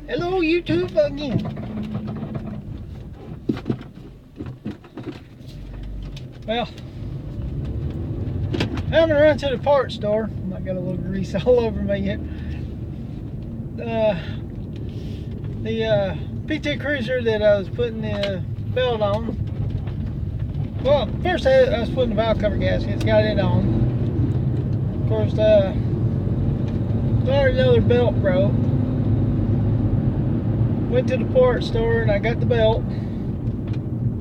Hello YouTube again. Well, I haven't run to the parts store. I got a little grease all over me yet. The PT Cruiser that I was putting the belt on. Well, first I was putting the valve cover gaskets, got it on. Of course, thought another belt broke. Went to the parts store and I got the belt.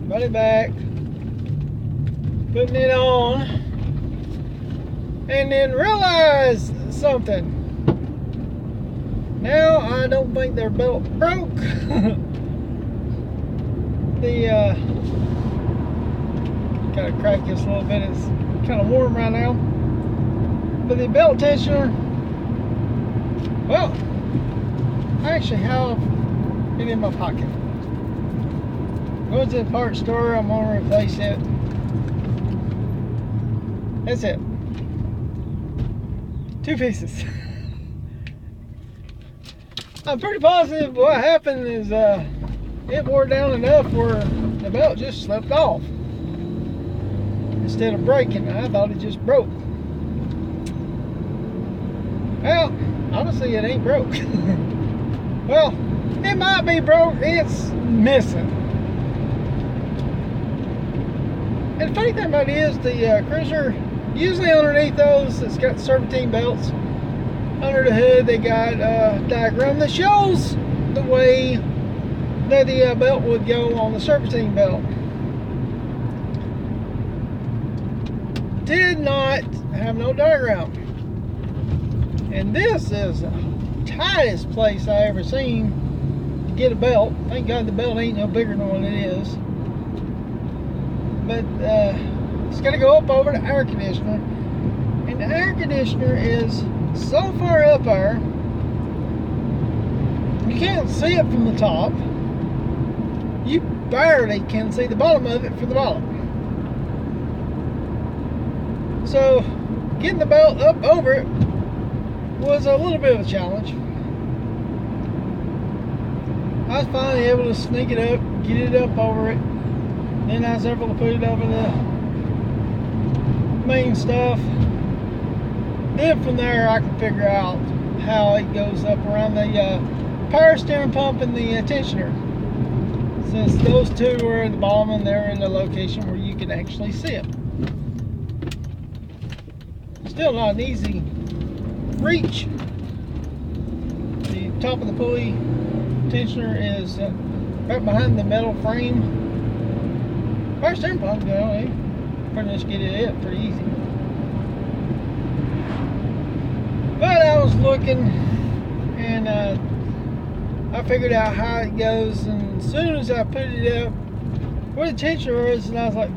Brought it back. Putting it on. And then realized something. Now I don't think their belt broke. Gotta crack this a little bit. It's kind of warm right now. But the belt tensioner, well, I actually have it in my pocket. Going to the parts store, I'm gonna replace it. That's it. 2 pieces. I'm pretty positive what happened is it wore down enough where the belt just slipped off instead of breaking. I thought it just broke. Well, honestly, it ain't broke. Well, it might be broke. It's missing. And the funny thing about it is the Cruiser, usually underneath those, it's got serpentine belts. Under the hood, they got a diagram that shows the way that the belt would go on the serpentine belt. Did not have no diagram. And this is the tightest place I ever seen to get a belt. Thank God the belt ain't no bigger than what it is. But it's got to go up over the air conditioner. And the air conditioner is so far up there, you can't see it from the top. You barely can see the bottom of it from the bottom. So getting the belt up over it was a little bit of a challenge. I was finally able to sneak it up, get it up over it. Then I was able to put it over the main stuff. Then from there I can figure out how it goes up around the power steering pump and the tensioner. Since those two are at the bottom and they're in the location where you can actually see them. Still not an easy reach. The top of the pulley tensioner is right behind the metal frame. Power steering pump, you know, you pretty much get it up pretty easy. But I was looking and I figured out how it goes, and as soon as I put it up where the tensioner is, and I was like,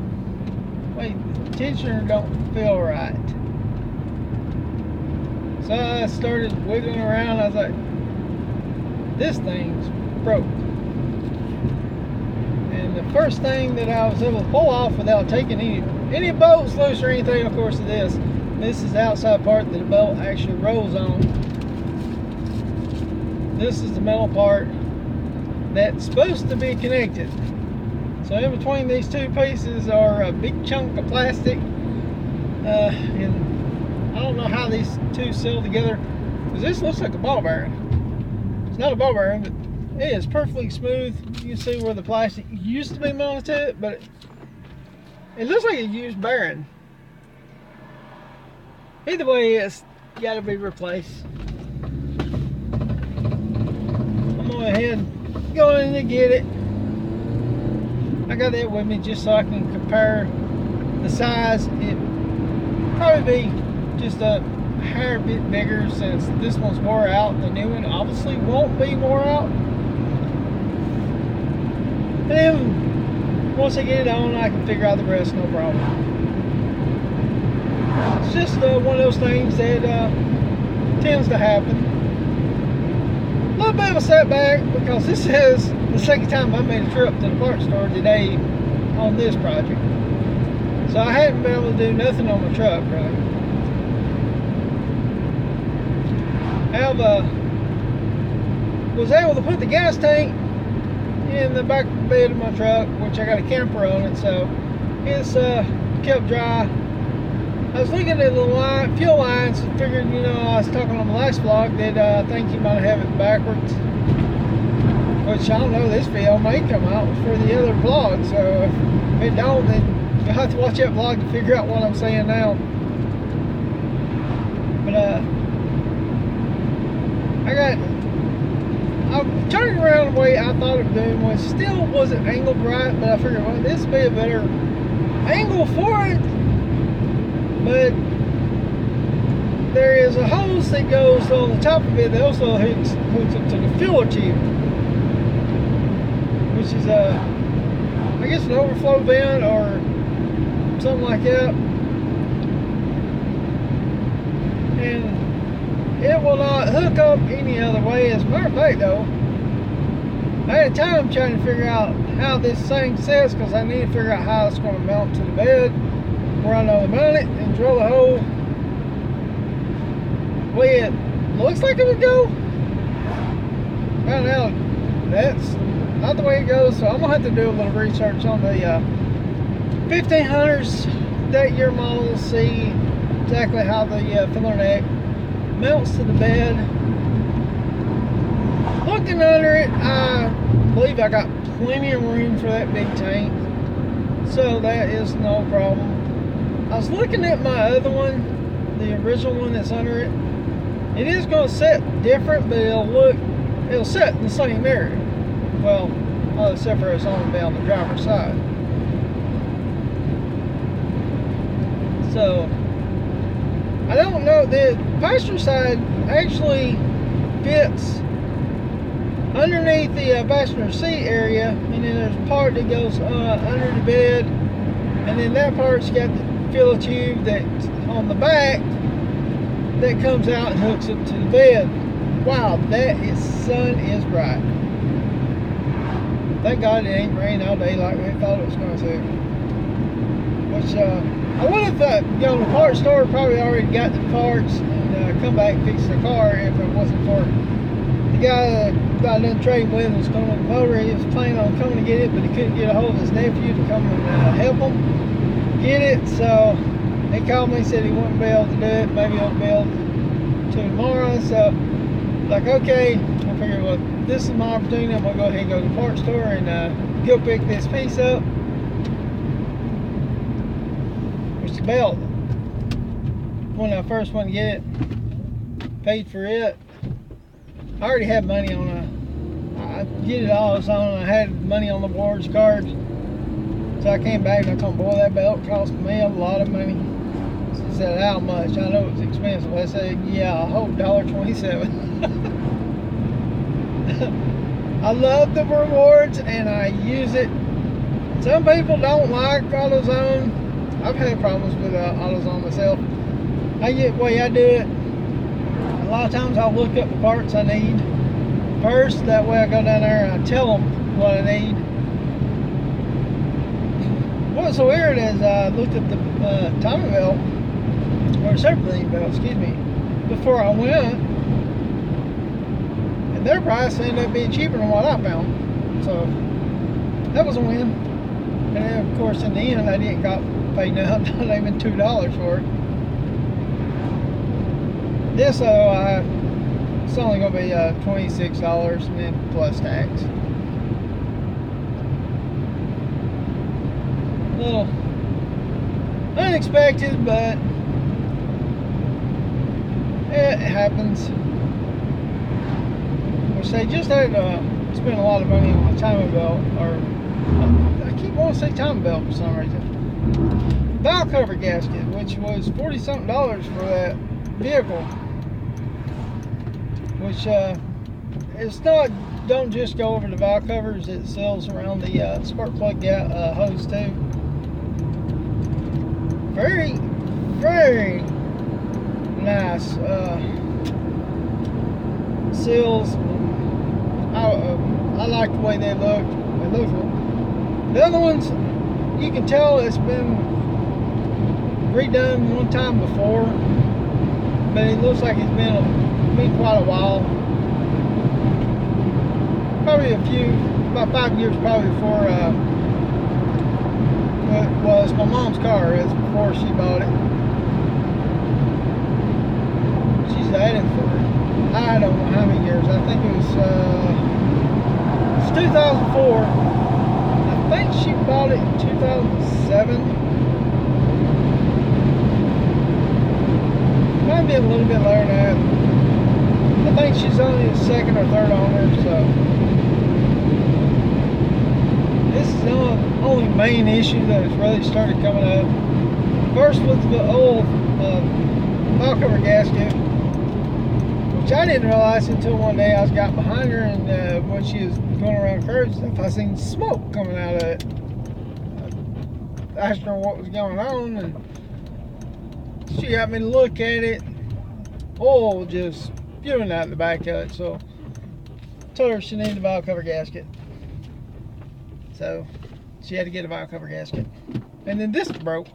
wait, the tensioner don't feel right. So I started wiggling around. I was like, this thing's broke. And the first thing that I was able to pull off without taking any bolts loose or anything, of course, this is the outside part that the belt actually rolls on. This is the metal part that's supposed to be connected. So in between these two pieces are a big chunk of plastic. And I don't know how these two seal together, because this looks like a ball bearing. It's not a ball bearing, but it is perfectly smooth. You can see where the plastic used to be mounted to it, but it looks like a used bearing. Either way, it's got to be replaced. I'm going ahead and go in to get it. I got that with me just so I can compare the size. It probably be just a hair bit bigger since this one's wore out. The new one obviously won't be wore out. And then once I get it on, I can figure out the rest, no problem. It's just one of those things that tends to happen. A little bit of a setback because this is the second time I made a trip to the parts store today on this project. So I haven't been able to do nothing on my truck really. I have was able to put the gas tank in the back bed of my truck, which I got a camper on it, so it's kept dry. I was looking at the fuel lines and figured, you know, I was talking on the last vlog that I think you might have it backwards. Which I don't know, this video may come out for the other vlog, so if it don't, then you'll have to watch that vlog to figure out what I'm saying now. But I'm turning around the way I thought of doing, which still wasn't angled right, but I figured, well, this would be a better angle for it. But there is a hose that goes on the top of it that also hooks up to the filler tube, which is I guess an overflow vent or something like that. And it will not hook up any other way. As a matter of fact, though, I had time trying to figure out how this thing sets, because I need to figure out how it's going to mount to the bed, where I know to mount it, and drill a hole the way it looks like it would go. Found out that's not the way it goes, so I'm gonna have to do a little research on the 1500s that year model, see exactly how the filler neck mounts to the bed. Looking under it, I believe I got plenty of room for that big tank, so that is no problem. I was looking at my other one, the original one that's under it. It is going to set different, but it'll set in the same area. Well, except for it's only on the driver's side. So, I don't know, the passenger side actually fits underneath the passenger seat area, and then there's a part that goes under the bed, and then that part's got the filler tube that's on the back that comes out and hooks up to the bed. Wow, sun is bright. Thank God it ain't rain all day like we thought it was going to. Which I would have thought, you know, the parts store probably already got the parts and come back and fix the car if it wasn't for the guy that I done trading with was coming on the motor. He was planning on coming to get it, but he couldn't get a hold of his nephew to come and help him get it. So he called me and said he wouldn't be able to do it. Maybe he'll be able to tomorrow. So, like, okay, I figured, well, this is my opportunity. I'm gonna go ahead and go to the parts store and go pick this piece up. Which the belt, when I first went to get it, paid for it. I already had money on I get it all on. I had money on the boards card. So I came back and I told him, boy, that belt cost me a lot of money. He said, how much? I know it's expensive. I said, yeah, I hope $1.27. I love the rewards and I use it. Some people don't like AutoZone. I've had problems with AutoZone myself. The way I do it, a lot of times I'll look up the parts I need first. That way I go down there and I tell them what I need. What's so weird is I looked at the timing belt, or serpentine belt, excuse me, before I went, and their price ended up being cheaper than what I found. So that was a win. And then, of course, in the end, I didn't pay not even $2 for it. This, it's only going to be $26 and then plus tax. A little unexpected, but it happens. Which they just had spent a lot of money on the timing belt, or I keep wanting to say timing belt for some reason. Valve cover gasket, which was $40-something for that vehicle. Which it's not. Don't just go over the valve covers. It sells around the spark plug hose too. Very, very nice seals. I like the way they look. The other ones, you can tell it's been redone one time before, but it looks like it's been quite a while. probably about 5 years probably before it was my mom's car. It was before she bought it. She's had it for, I don't know how many years. I think it was 2004. I think she bought it in 2007. Might be a little bit later than that. I think she's only the second or third owner, so this is the only main issue that has really started coming up. First was the old valve cover gasket, which I didn't realize until one day I got behind her, and when she was going around curves and stuff, I seen smoke coming out of it. I asked her what was going on, and she got me to look at it. Oil just spewing out the back of it, so I told her she needed a valve cover gasket. So she had to get a valve cover gasket. And then this broke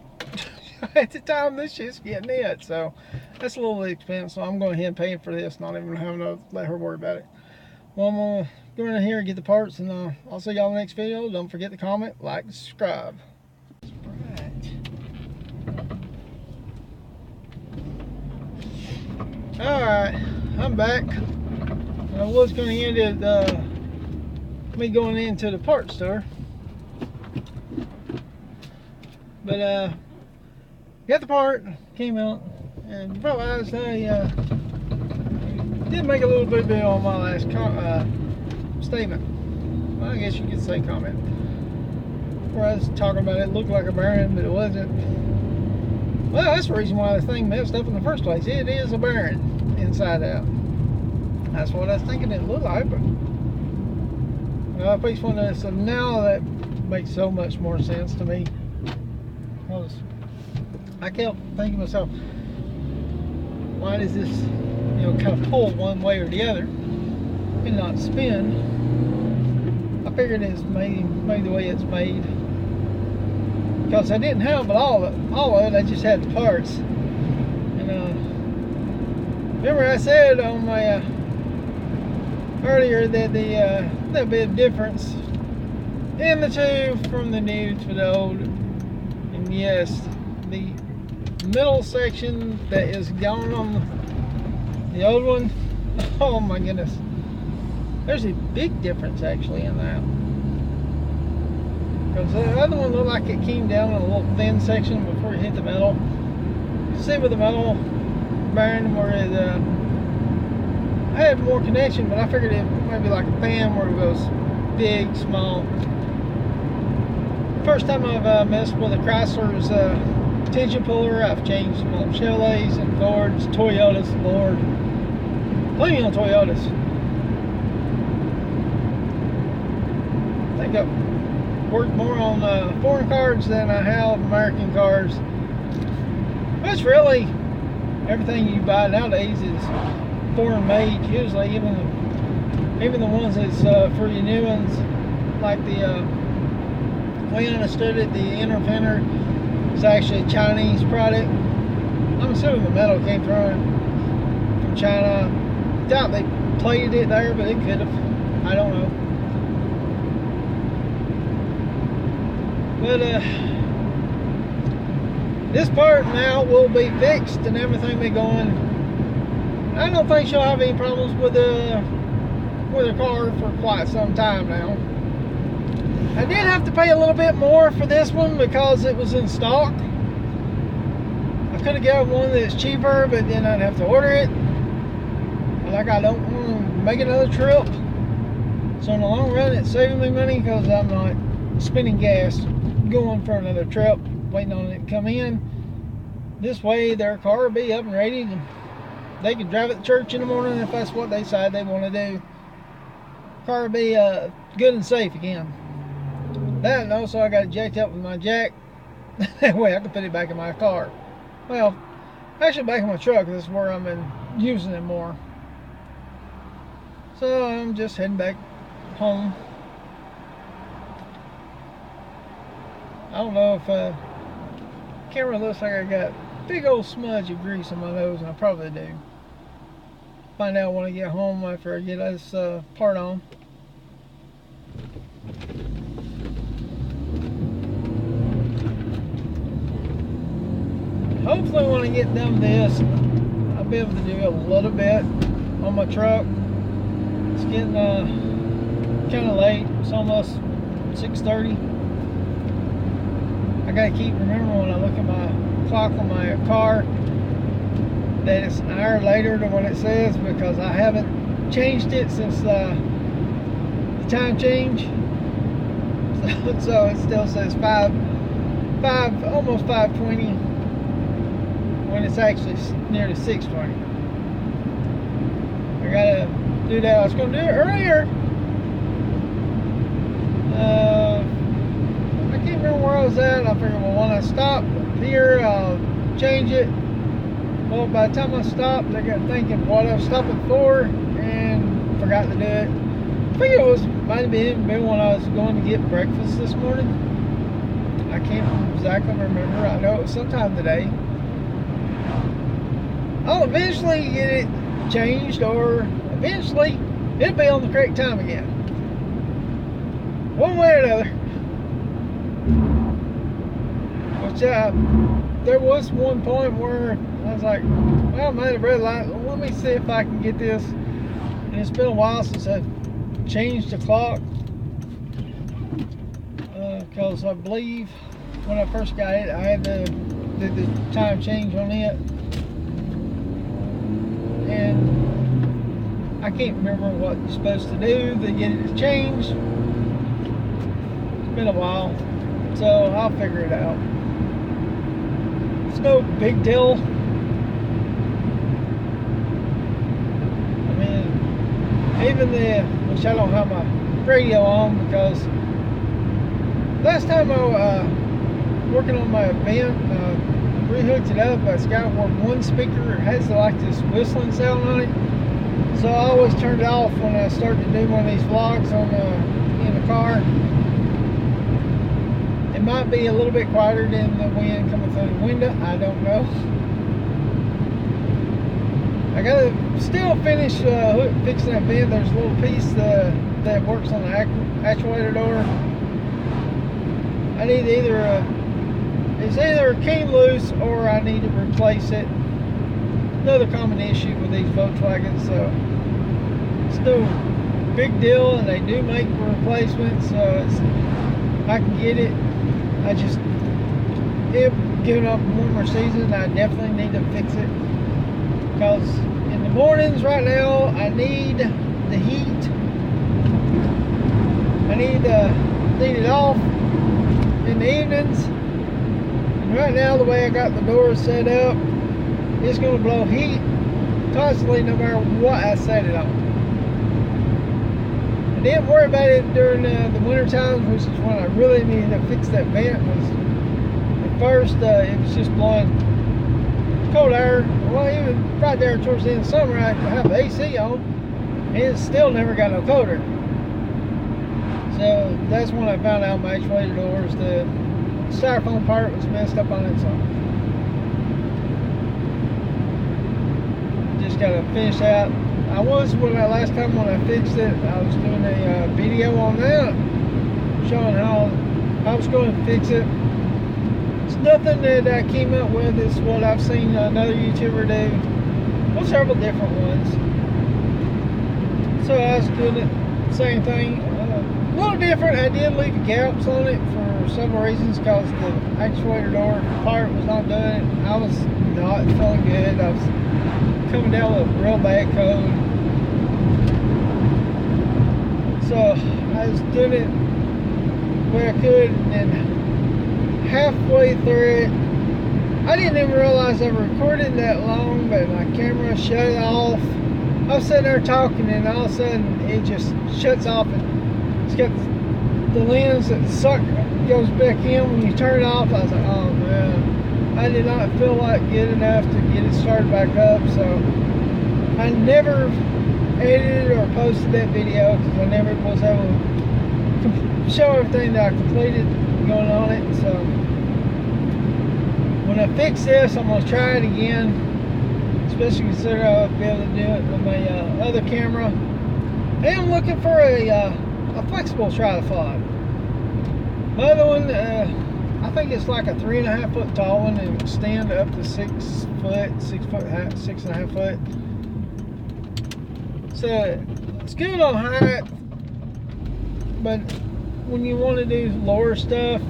at the time this shit's getting it, so that's a little expensive. So I'm going ahead and paying for this, not even having to let her worry about it. Well, I'm gonna go in here and get the parts, and I'll see y'all in the next video. Don't forget to comment, like, and subscribe. Alright, I'm back. And I was going to end it me going into the parts store. But got the part, came out, and realized I did make a little bit of video on my last statement. Well, I guess you could say comment. Where I was talking about it looked like a bearing, but it wasn't. Well, that's the reason why the thing messed up in the first place. It is a bearing inside out. That's what I was thinking it looked like, but so now that makes so much more sense to me. Because I kept thinking to myself, why does this, kind of pull one way or the other and not spin? I figured it's made the way it's made. Because I didn't have all of it, I just had the parts. And remember I said on my earlier that there'll be a difference in the two from the new to the old. And yes, the middle section that is gone on the old one, oh my goodness, there's a big difference actually in that. Because the other one looked like it came down in a little thin section before it hit the metal. Same with the metal bearing where it had more connection, but I figured it might be like a fan where it goes big, small. First time I've messed with a Chrysler's tension puller. I've changed them on Chevrolets and Fords, Toyotas, Lord. Plenty on Toyotas. I think I've worked more on foreign cars than I have American cars. But it's really everything you buy nowadays is foreign made. Usually, even the ones that's for your new ones, like the way I understood it, the inner fender is actually a Chinese product. I'm assuming the metal came from China. I doubt they plated it there, but it could have. I don't know. But this part now will be fixed and everything be going. I don't think she'll have any problems with her car for quite some time now. I did have to pay a little bit more for this one because it was in stock. I could have got one that's cheaper, but then I'd have to order it. Like, I don't want to make another trip. So in the long run, it's saving me money because I'm not spending gas going for another trip, waiting on it to come in. This way their car will be up and ready, and they can drive it to church in the morning if that's what they decide they want to do. Car will be good and safe again. That, and also I got it jacked up with my jack. That way I can put it back in my car. Well, actually back in my truck. This is where I've been using it more. So I'm just heading back home. I don't know if camera looks like I got a big old smudge of grease on my nose, and I probably do. Find out when I get home after I get this part on. hopefully when I get done with this, I'll be able to do a little bit on my truck. It's getting kind of late. It's almost 6:30. I gotta keep remembering when I look at my clock on my car that it's an hour later than what it says, because I haven't changed it since the time change. So it still says 5 almost 5:20 when it's actually nearly 6:20. I gotta do that. I was gonna do it earlier. I can't remember where I was at. I figured, well, when I stop here, I'll change it. Well, by the time I stopped, I got thinking what I was stopping for and forgot to do it. I think it might have been when I was going to get breakfast this morning. I can't exactly remember. I know it was sometime today. I'll eventually get it changed, or eventually it'll be on the correct time again. One way or another. Which there was one point where I was like, well, I'm at a red light. Let me see if I can get this. And it's been a while since I've changed the clock, because I believe when I first got it, I had to do the time change on it, and I can't remember what you're supposed to do to get it changed. It's been a while, so I'll figure it out. It's no big deal. Even which I don't have my radio on, because last time I was working on my van, rehooked it up. It's got one speaker. It has like this whistling sound on it, so I always turned it off when I started to do one of these vlogs on in the car. It might be a little bit quieter than the wind coming through the window. I don't know. I gotta still finish fixing that vent. There's a little piece that works on the actuator door. I need it's either came loose or I need to replace it. Another common issue with these Volkswagens, so it's no big deal, and they do make replacements, so I can get it. I just, if giving up one more season, I definitely need to fix it. Because in the mornings right now, I need the heat. I need it off in the evenings. And right now, the way I got the doors set up, it's going to blow heat constantly no matter what I set it on. I didn't worry about it during the winter times, which is when I really needed to fix that vent. At first, it was just blowing cold air. Well, even right there towards the end of summer, I have the AC on, and it still never got no colder. So that's when I found out my actuator doors, the styrofoam part was messed up on it. So just gotta finish that. Last time when I fixed it, I was doing a video on that, showing how I was going to fix it. It's nothing that I came up with. It's what I've seen another YouTuber do. Well, several different ones. So I was doing it, same thing. A little different. I did leave gaps on it for several reasons, because the actuator door part was not doing it. I was not feeling good. I was coming down with a real bad cold. So I was doing it where I could, and then halfway through it, I didn't even realize I recorded that long, but my camera shut it off. I was sitting there talking, and all of a sudden it just shuts off, and it's got the lens that goes back in when you turn it off. I was like, oh man, I did not feel like good enough to get it started back up. So I never edited or posted that video, because I never was able to show everything that I completed going on it. So when I fix this, I'm going to try it again, especially considering I'll be able to do it with my other camera. And I'm looking for a flexible tripod. My other one, I think it's like a 3.5 foot tall one and extend up to 6 foot, 6.5 foot. So it's good on height, but when you want to do lower stuff,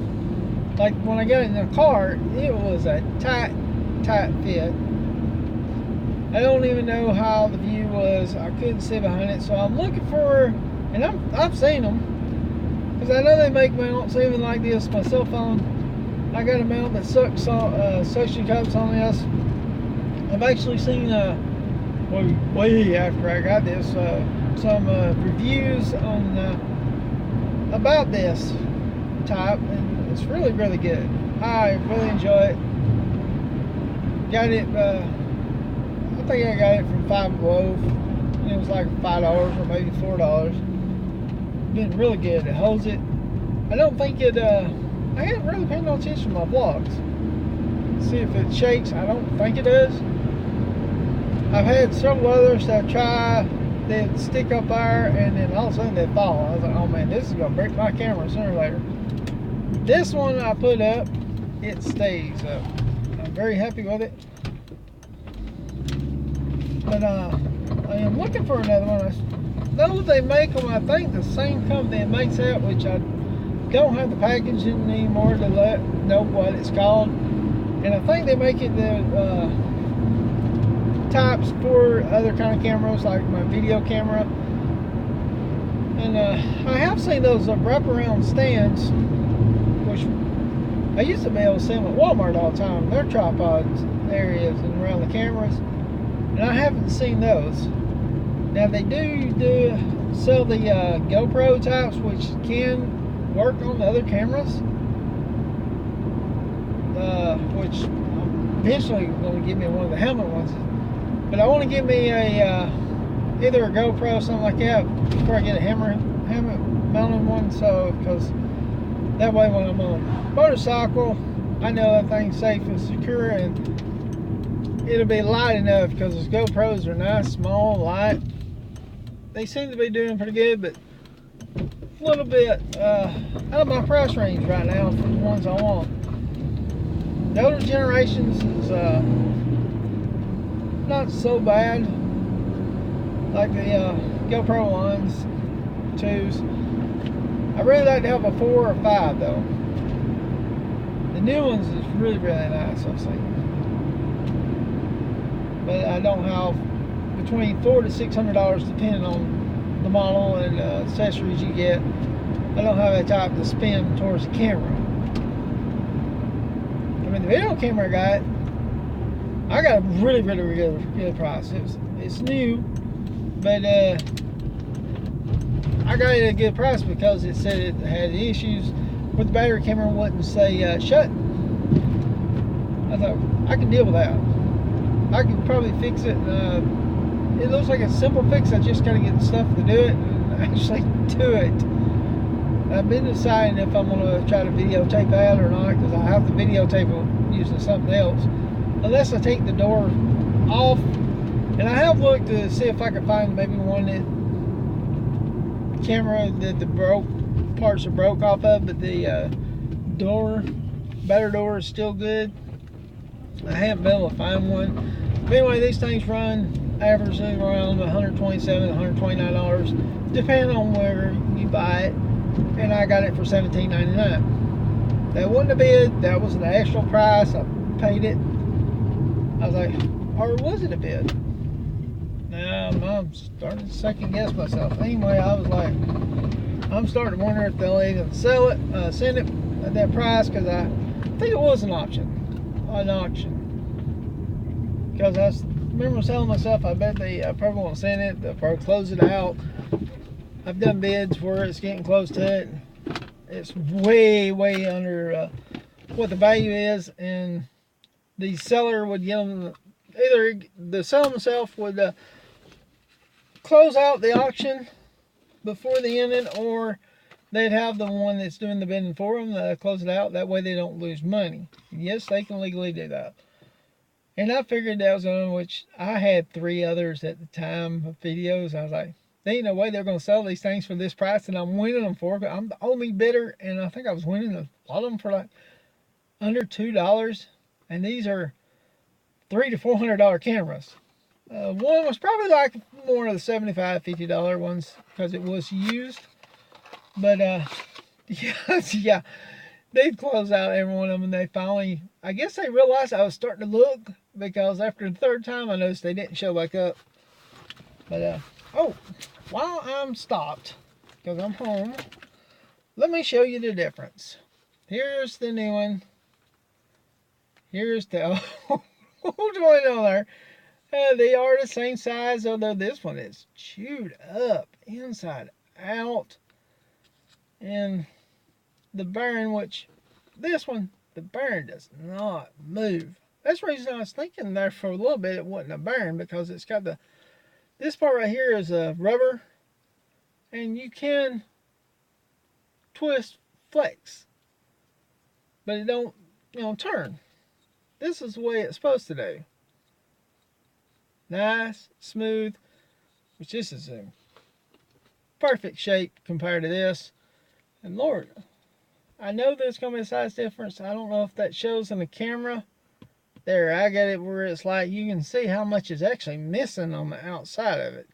like when I got in the car, it was a tight fit. I don't even know how the view was. I couldn't see behind it, so I'm looking for, and I've seen them, because I know they make mounts even like this. My cell phone, I got a mount that suction cups on this. I've actually seen way after I got this some reviews on about this type, and it's really good. I really enjoy it. Got it. I think I got it from Five Below. It was like $5 or maybe $4. Been really good. It holds it. I don't think it. I haven't really paid no attention to my vlogs. See if it shakes. I don't think it does. I've had several others that try. They'd stick up there and then all of a sudden they'd fall. I was like, oh man, this is gonna break my camera sooner or later. This one I put up, it stays up. I'm very happy with it. But I am looking for another one. I know they make them, I think the same company that makes that, which I don't have the packaging anymore to let know what it's called. And I think they make it the types for other kind of cameras, like my video camera. And I have seen those wraparound stands, which I used to be able to see them at Walmart all the time. Their tripods areas and around the cameras. And I haven't seen those. Now they do sell the GoPro types, which can work on the other cameras. Which I'm eventually going to give me one of the helmet ones. But I want to give me a either a GoPro or something like that before I get a helmet mounted one. So because that way when I'm on a motorcycle, I know everything's safe and secure, and it'll be light enough, because those GoPros are nice, small, light. They seem to be doing pretty good, but a little bit out of my price range right now for the ones I want. The older generations is not so bad, like the GoPro ones, 2s. I really like to have a 4 or 5 though. The new ones is really nice, I've seen. But I don't have between $400 to $600 depending on the model and accessories you get. I don't have that type to spend towards the camera. I mean, the video camera I got a really good price. It's new, but I got it at a good price because it said it had issues with the battery. Camera wouldn't say shut. I thought I can deal with that. I could probably fix it. It looks like a simple fix. I just gotta get the stuff to do it and actually do it. I've been deciding if I'm gonna try to videotape that or not, because I have to videotape it using something else. Unless I take the door off. And I have looked to see if I could find maybe one that camera that the parts are broke off of, but the battery door is still good. I haven't been able to find one. But anyway, these things run averaging around $127, $129, depending on where you buy it. And I got it for $17.99. That wasn't a bid. That was the actual price. I paid it. I was like, or was it a bid? Now I'm starting to second guess myself. Anyway, I was like, I'm starting to wonder if they'll even sell it, send it at that price, because I think it was an auction. Because I remember telling myself, I bet they probably won't send it. They'll probably close it out. I've done bids where it's getting close to it. It's way under what the value is, and the seller would give them, either the seller himself would close out the auction before the ending, or they'd have the one that's doing the bidding for them close it out. That way they don't lose money. Yes, they can legally do that. And I figured that was one, which I had 3 others at the time of videos. I was like, there ain't no way they're going to sell these things for this price, and I'm winning them for it. I'm the only bidder, and I think I was winning a lot of them for like under $2, and these are $300 to $400 cameras. One was probably like more of the $75, $50 ones because it was used. But yeah, they'd close out every one of them. And they finally, I guess they realized I was starting to look, because after the third time I noticed they didn't show back up. But oh, while I'm stopped, because I'm home, let me show you the difference. Here's the new one. Here's the old one on there. They are the same size, although this one is chewed up inside out. And the bearing, which this one, the bearing does not move. That's the reason I was thinking there for a little bit it wasn't a bearing, because it's got this part right here is a rubber, and you can twist, flex, but it don't, turn. This is the way it's supposed to do. Nice, smooth, which this is in perfect shape compared to this. And Lord, I know there's going to be a size difference. I don't know if that shows in the camera. There, I got it where it's like you can see how much is actually missing on the outside of it.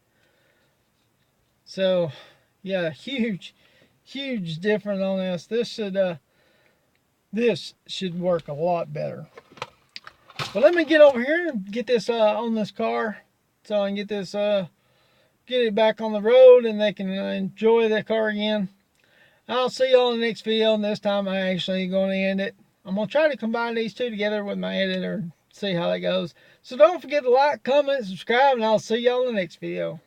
So, yeah, huge difference on this. This should work a lot better. But let me get over here and get this on this car, so I can get this get it back on the road, and they can enjoy the car again. I'll see y'all in the next video, and this time I'm actually going to end it. I'm going to try to combine these two together with my editor and see how that goes. So don't forget to like, comment, subscribe, and I'll see y'all in the next video.